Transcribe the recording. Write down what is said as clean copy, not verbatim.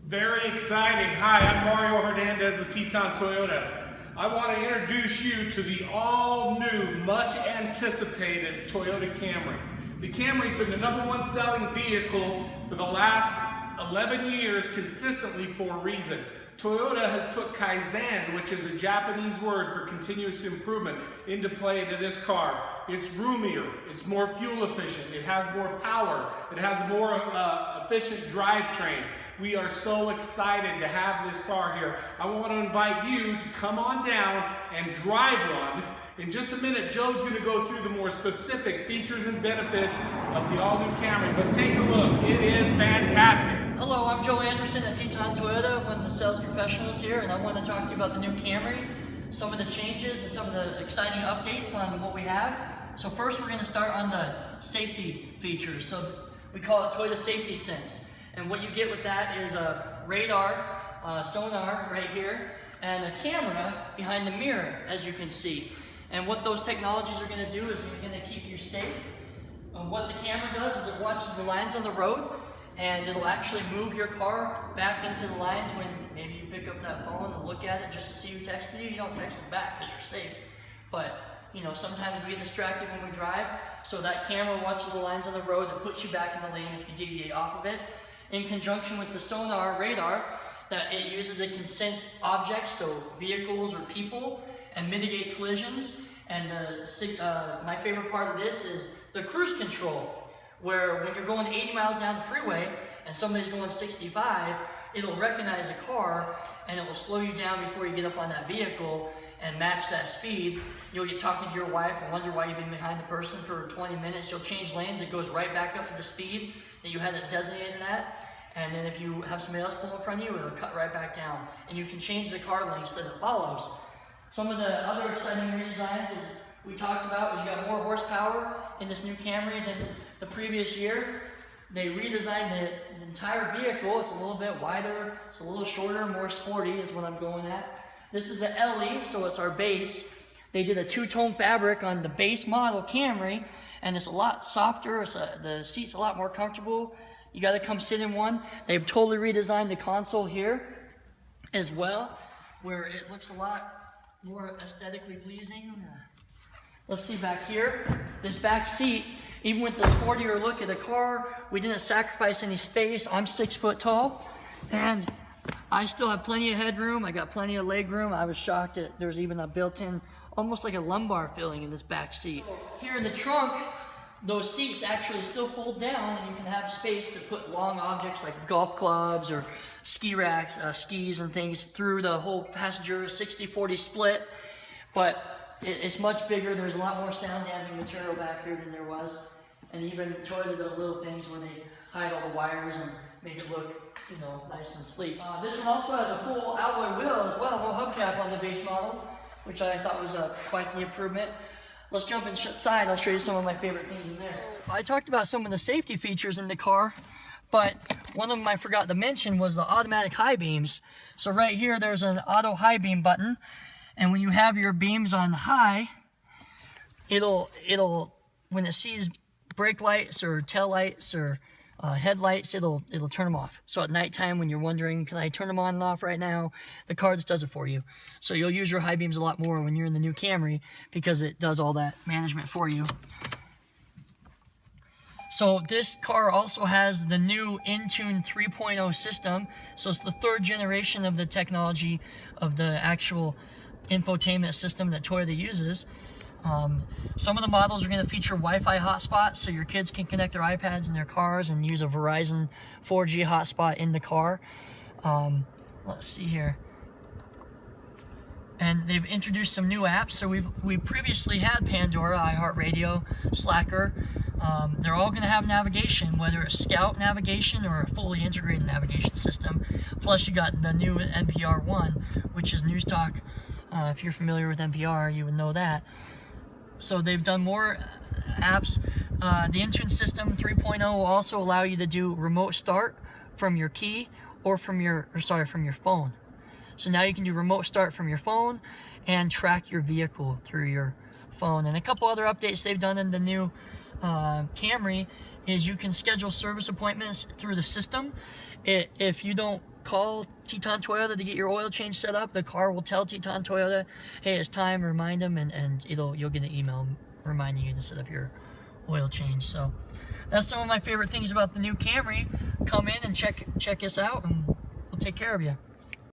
Very exciting. Hi, I'm Mario Hernandez with Teton Toyota. I want to introduce you to the all-new, much-anticipated Toyota Camry. The Camry's been the #1 selling vehicle for the last 11 years consistently for a reason. Toyota has put Kaizen, which is a Japanese word for continuous improvement, into play into this car. It's roomier, it's more fuel efficient, it has more power, it has a more efficient drivetrain. We are so excited to have this car here. I want to invite you to come on down and drive one. In just a minute, Joe's going to go through the more specific features and benefits of the all-new Camry, but take a look. It is fantastic. Hello, I'm Joe Anderson at Teton Toyota, one of the sales professionals here, and I want to talk to you about the new Camry, some of the changes and some of the exciting updates on what we have. So first we're going to start on the safety features. So we call it Toyota Safety Sense. And what you get with that is a radar, sonar right here, and a camera behind the mirror, as you can see. And what those technologies are going to do is they're going to keep you safe. What the camera does is it watches the lines on the road, and it'll actually move your car back into the lines when maybe you pick up that phone and look at it just to see who texted you. You don't text it back because you're safe. But you know, sometimes we get distracted when we drive, so that camera watches the lines on the road and puts you back in the lane if you deviate off of it. In conjunction with the sonar radar, that it uses, it can sense objects, so vehicles or people, and mitigate collisions. And my favorite part of this is the cruise control, where when you're going 80 miles down the freeway and somebody's going 65, it'll recognize a car and it will slow you down before you get up on that vehicle and match that speed. You'll get talking to your wife and wonder why you've been behind the person for 20 minutes. You'll change lanes, it goes right back up to the speed that you had it designated at. And then if you have somebody else pull in front of you, it'll cut right back down. And you can change the car lengths that it follows. Some of the other exciting redesigns, as we talked about, is you got more horsepower in this new Camry than the previous year. They redesigned the entire vehicle. It's a little bit wider, it's a little shorter, more sporty is what I'm going at. This is the LE, so it's our base. They did a two-tone fabric on the base model Camry, and it's a lot softer. The seat's a lot more comfortable. You got to come sit in one. They've totally redesigned the console here as well, where it looks a lot more aesthetically pleasing. Let's see back here. This back seat, even with the sportier look of the car, we didn't sacrifice any space. I'm 6 foot tall, and I still have plenty of headroom. I got plenty of leg room. I was shocked that there's even a built-in, almost like a lumbar filling in this back seat. Here in the trunk, those seats actually still fold down, and you can have space to put long objects like golf clubs or ski racks, skis and things through the whole passenger 60-40 split. But it's much bigger. There's a lot more sound dampening material back here than there was. And even Toyota does little things where they hide all the wires and make it look, you know, nice and sleek. This one also has a full alloy wheel as well, no hubcap on the base model, which I thought was quite the improvement. Let's jump inside. I'll show you some of my favorite things in there. I talked about some of the safety features in the car, but one of them I forgot to mention was the automatic high beams. So right here, there's an auto high beam button, and when you have your beams on high, it'll when it sees brake lights or tail lights or headlights, it'll turn them off. So at nighttime, when you're wondering, can I turn them on and off right now, the car just does it for you. So you'll use your high beams a lot more when you're in the new Camry because it does all that management for you. So this car also has the new Intune 3.0 system. So it's the 3rd generation of the technology of the actual infotainment system that Toyota uses. Some of the models are going to feature Wi-Fi hotspots, so your kids can connect their iPads in their cars and use a Verizon 4G hotspot in the car. Let's see here. And they've introduced some new apps. So we previously had Pandora, iHeartRadio, Slacker. They're all going to have navigation, whether it's Scout navigation or a fully integrated navigation system. Plus you got the new NPR One, which is News Talk. If you're familiar with NPR, you would know that. So they've done more apps. The Intune system 3.0 will also allow you to do remote start from your key or from your phone. So now you can do remote start from your phone and track your vehicle through your phone. And a couple other updates they've done in the new Camry is you can schedule service appointments through the system. If you don't call Teton Toyota to get your oil change set up, the car will tell Teton Toyota, hey, it's time, remind them, and you'll get an email reminding you to set up your oil change. So that's some of my favorite things about the new Camry. Come in and check us out, and we'll take care of you.